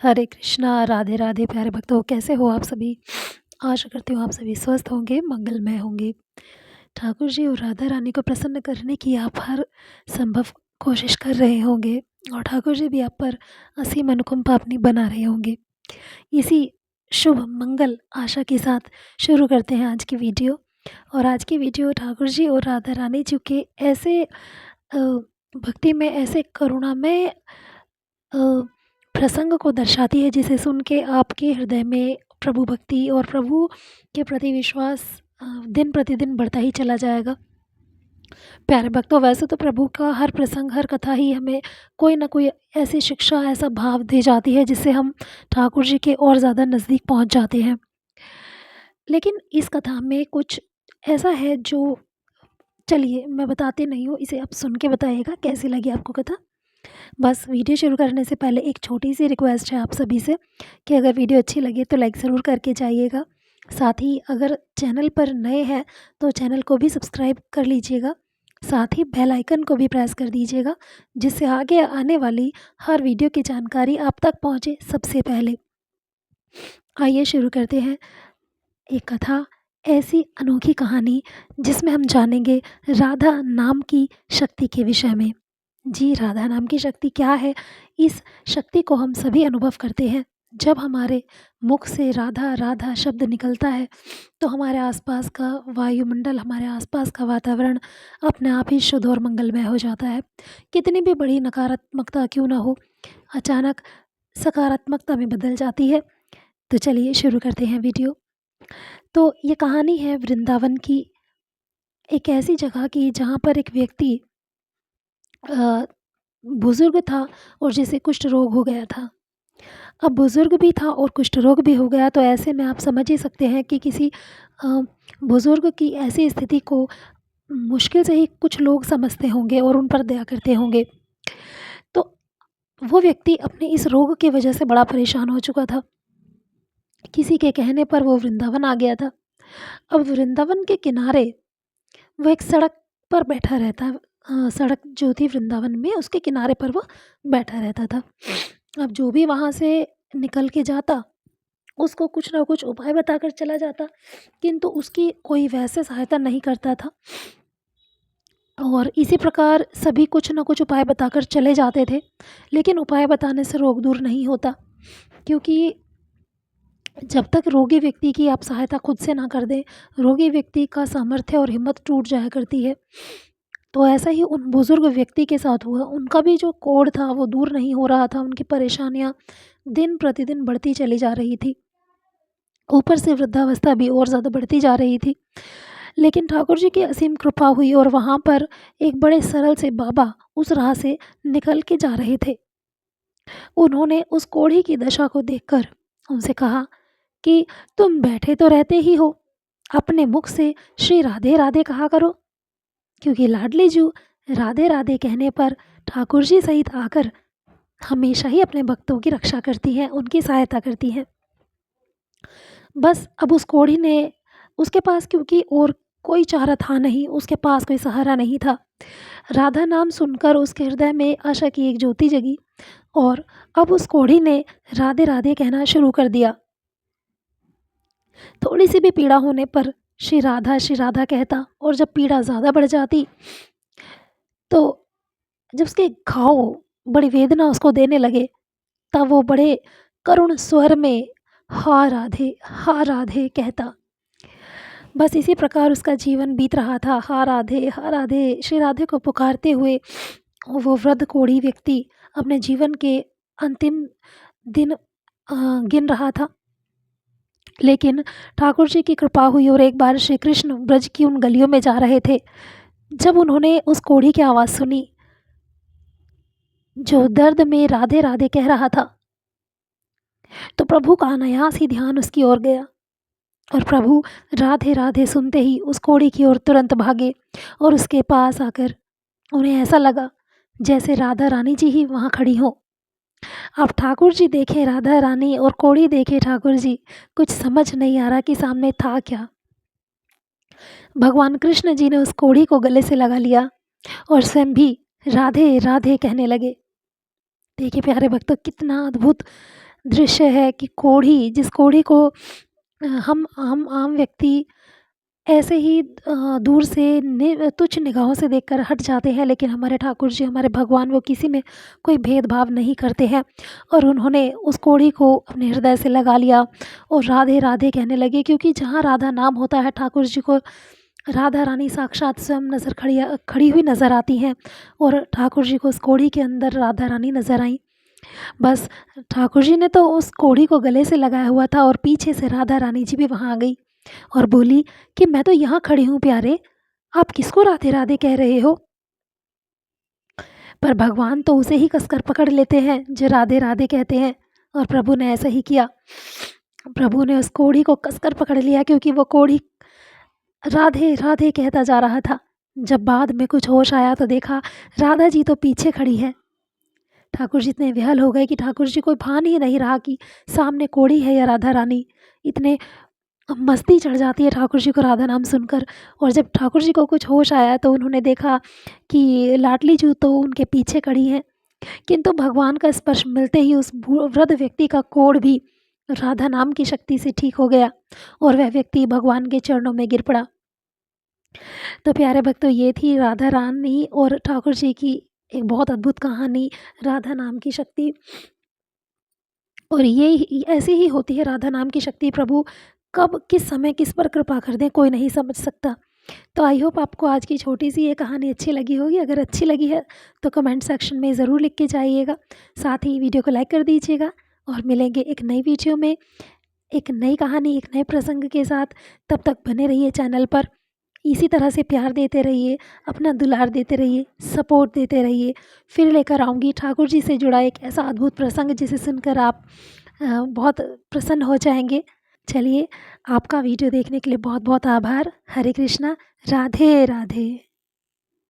हरे कृष्णा, राधे राधे। प्यारे भक्तों, कैसे हो आप सभी? आशा करती हूँ आप सभी स्वस्थ होंगे, मंगलमय होंगे। ठाकुर जी और राधा रानी को प्रसन्न करने की आप हर संभव कोशिश कर रहे होंगे और ठाकुर जी भी आप पर असीम अनुकंपा अपनी बना रहे होंगे। इसी शुभ मंगल आशा के साथ शुरू करते हैं आज की वीडियो। और आज की वीडियो ठाकुर जी और राधा रानी जी के ऐसे भक्ति में, ऐसे करुणा में अ, प्रसंग को दर्शाती है जिसे सुन के आपके हृदय में प्रभु भक्ति और प्रभु के प्रति विश्वास दिन प्रतिदिन बढ़ता ही चला जाएगा। प्यारे भक्तों, वैसे तो प्रभु का हर प्रसंग, हर कथा ही हमें कोई ना कोई ऐसी शिक्षा, ऐसा भाव दे जाती है जिससे हम ठाकुर जी के और ज़्यादा नज़दीक पहुंच जाते हैं। लेकिन इस कथा में कुछ ऐसा है जो, चलिए मैं बताती नहीं हूँ, इसे आप सुन के बताइएगा कैसी लगी आपको कथा। बस वीडियो शुरू करने से पहले एक छोटी सी रिक्वेस्ट है आप सभी से कि अगर वीडियो अच्छी लगे तो लाइक ज़रूर करके जाइएगा। साथ ही अगर चैनल पर नए हैं तो चैनल को भी सब्सक्राइब कर लीजिएगा। साथ ही बेल आइकन को भी प्रेस कर दीजिएगा जिससे आगे आने वाली हर वीडियो की जानकारी आप तक पहुंचे सबसे पहले। आइए शुरू करते हैं एक कथा, ऐसी अनोखी कहानी जिसमें हम जानेंगे राधा नाम की शक्ति के विषय में। जी, राधा नाम की शक्ति क्या है? इस शक्ति को हम सभी अनुभव करते हैं। जब हमारे मुख से राधा राधा शब्द निकलता है तो हमारे आसपास का वायुमंडल, हमारे आसपास का वातावरण अपने आप ही शुद्ध और मंगलमय हो जाता है। कितनी भी बड़ी नकारात्मकता क्यों ना हो, अचानक सकारात्मकता में बदल जाती है। तो चलिए शुरू करते हैं वीडियो। तो ये कहानी है वृंदावन की, एक ऐसी जगह की जहाँ पर एक व्यक्ति अ, बुज़ुर्ग था और जिसे कुष्ठ रोग हो गया था। अब बुज़ुर्ग भी था और कुष्ठ रोग भी हो गया, तो ऐसे में आप समझ ही सकते हैं कि किसी बुज़ुर्ग की ऐसी स्थिति को मुश्किल से ही कुछ लोग समझते होंगे और उन पर दया करते होंगे। तो वो व्यक्ति अपने इस रोग की वजह से बड़ा परेशान हो चुका था। किसी के कहने पर वो वृंदावन आ गया था। अब वृंदावन के किनारे वो एक सड़क पर बैठा रहता, सड़क जो थी वृंदावन में उसके किनारे पर वो बैठा रहता था। अब जो भी वहाँ से निकल के जाता उसको कुछ ना कुछ उपाय बताकर चला जाता, किंतु उसकी कोई वैसे सहायता नहीं करता था। और इसी प्रकार सभी कुछ ना कुछ उपाय बताकर चले जाते थे, लेकिन उपाय बताने से रोग दूर नहीं होता, क्योंकि जब तक रोगी व्यक्ति की आप सहायता खुद से ना कर दें, रोगी व्यक्ति का सामर्थ्य और हिम्मत टूट जाया करती है। तो ऐसा ही उन बुज़ुर्ग व्यक्ति के साथ हुआ। उनका भी जो कोढ़ था वो दूर नहीं हो रहा था, उनकी परेशानियाँ दिन प्रतिदिन बढ़ती चली जा रही थी। ऊपर से वृद्धावस्था भी और ज़्यादा बढ़ती जा रही थी। लेकिन ठाकुर जी की असीम कृपा हुई और वहाँ पर एक बड़े सरल से बाबा उस राह से निकल के जा रहे थे। उन्होंने उस कोढ़ी की दशा को देखकर उनसे कहा कि तुम बैठे तो रहते ही हो, अपने मुख से श्री राधे राधे कहा करो, क्योंकि लाडली जू राधे राधे कहने पर ठाकुर जी सहित आकर हमेशा ही अपने भक्तों की रक्षा करती हैं, उनकी सहायता करती हैं। बस अब उस कोढ़ी ने, उसके पास क्योंकि और कोई चारा था नहीं, उसके पास कोई सहारा नहीं था। राधा नाम सुनकर उसके हृदय में आशा की एक ज्योति जगी और अब उस कोढ़ी ने राधे राधे कहना शुरू कर दिया। थोड़ी सी भी पीड़ा होने पर श्री राधा कहता, और जब पीड़ा ज़्यादा बढ़ जाती तो जब उसके घाव बड़ी वेदना उसको देने लगे, तब वो बड़े करुण स्वर में हा राधे कहता। बस इसी प्रकार उसका जीवन बीत रहा था, हा राधे श्री राधे को पुकारते हुए वो वृद्ध कोढ़ी व्यक्ति अपने जीवन के अंतिम दिन गिन रहा था। लेकिन ठाकुर जी की कृपा हुई और एक बार श्री कृष्ण ब्रज की उन गलियों में जा रहे थे। जब उन्होंने उस कोढ़ी की आवाज़ सुनी जो दर्द में राधे राधे कह रहा था, तो प्रभु का अनायास ही ध्यान उसकी ओर गया और प्रभु राधे राधे सुनते ही उस कोढ़ी की ओर तुरंत भागे और उसके पास आकर उन्हें ऐसा लगा जैसे राधा रानी जी ही वहाँ खड़ी हों। अब ठाकुर जी देखे राधा रानी और कोढ़ी देखे ठाकुर जी, कुछ समझ नहीं आ रहा कि सामने था क्या। भगवान कृष्ण जी ने उस कोढ़ी को गले से लगा लिया और स्वयं भी राधे राधे कहने लगे। देखिए प्यारे भक्तों, कितना अद्भुत दृश्य है कि कोढ़ी, जिस कोढ़ी को हम आम व्यक्ति ऐसे ही दूर से तुच्छ निगाहों से देखकर हट जाते हैं, लेकिन हमारे ठाकुर जी, हमारे भगवान, वो किसी में कोई भेदभाव नहीं करते हैं। और उन्होंने उस कोढ़ी को अपने हृदय से लगा लिया और राधे राधे कहने लगे, क्योंकि जहाँ राधा नाम होता है, ठाकुर जी को राधा रानी साक्षात स्वयं खड़ी हुई नज़र आती हैं। और ठाकुर जी को उस कोढ़ी के अंदर राधा रानी नज़र आईं। बस ठाकुर जी ने तो उस कोढ़ी को गले से लगाया हुआ था और पीछे से राधा रानी जी भी वहाँ आ गई और बोली कि मैं तो यहाँ खड़ी हूँ प्यारे, आप किसको राधे राधे कह रहे हो? पर भगवान तो उसे ही कसकर पकड़ लेते हैं जो राधे राधे कहते हैं, और प्रभु ने ऐसा ही किया। प्रभु ने उस कोढ़ी को कसकर पकड़ लिया, क्योंकि वो कोढ़ी राधे राधे कहता जा रहा था। जब बाद में कुछ होश आया तो देखा राधा जी तो पीछे खड़ी है। ठाकुर जी इतने विह्वल हो गए कि ठाकुर जी को भान ही नहीं रहा कि सामने कोढ़ी है या राधा रानी। इतने मस्ती चढ़ जाती है ठाकुर जी को राधा नाम सुनकर। और जब ठाकुर जी को कुछ होश आया तो उन्होंने देखा कि लाडली जी तो उनके पीछे खड़ी हैं, किंतु भगवान का स्पर्श मिलते ही उस वृद्ध व्यक्ति का कोढ़ भी राधा नाम की शक्ति से ठीक हो गया और वह व्यक्ति भगवान के चरणों में गिर पड़ा। तो प्यारे भक्तों, ये थी राधा रानी और ठाकुर जी की एक बहुत अद्भुत कहानी, राधा नाम की शक्ति। और ऐसी ही होती है राधा नाम की शक्ति। प्रभु कब किस समय किस पर कृपा कर दें, कोई नहीं समझ सकता। तो आई होप आपको आज की छोटी सी ये कहानी अच्छी लगी होगी। अगर अच्छी लगी है तो कमेंट सेक्शन में ज़रूर लिख के जाइएगा। साथ ही वीडियो को लाइक कर दीजिएगा और मिलेंगे एक नई वीडियो में, एक नई कहानी, एक नए प्रसंग के साथ। तब तक बने रहिए चैनल पर, इसी तरह से प्यार देते रहिए, अपना दुलार देते रहिए, सपोर्ट देते रहिए। फिर लेकर आऊँगी ठाकुर जी से जुड़ा एक ऐसा अद्भुत प्रसंग जिसे सुनकर आप बहुत प्रसन्न हो जाएंगे। चलिए, आपका वीडियो देखने के लिए बहुत बहुत आभार। हरे कृष्णा, राधे राधे।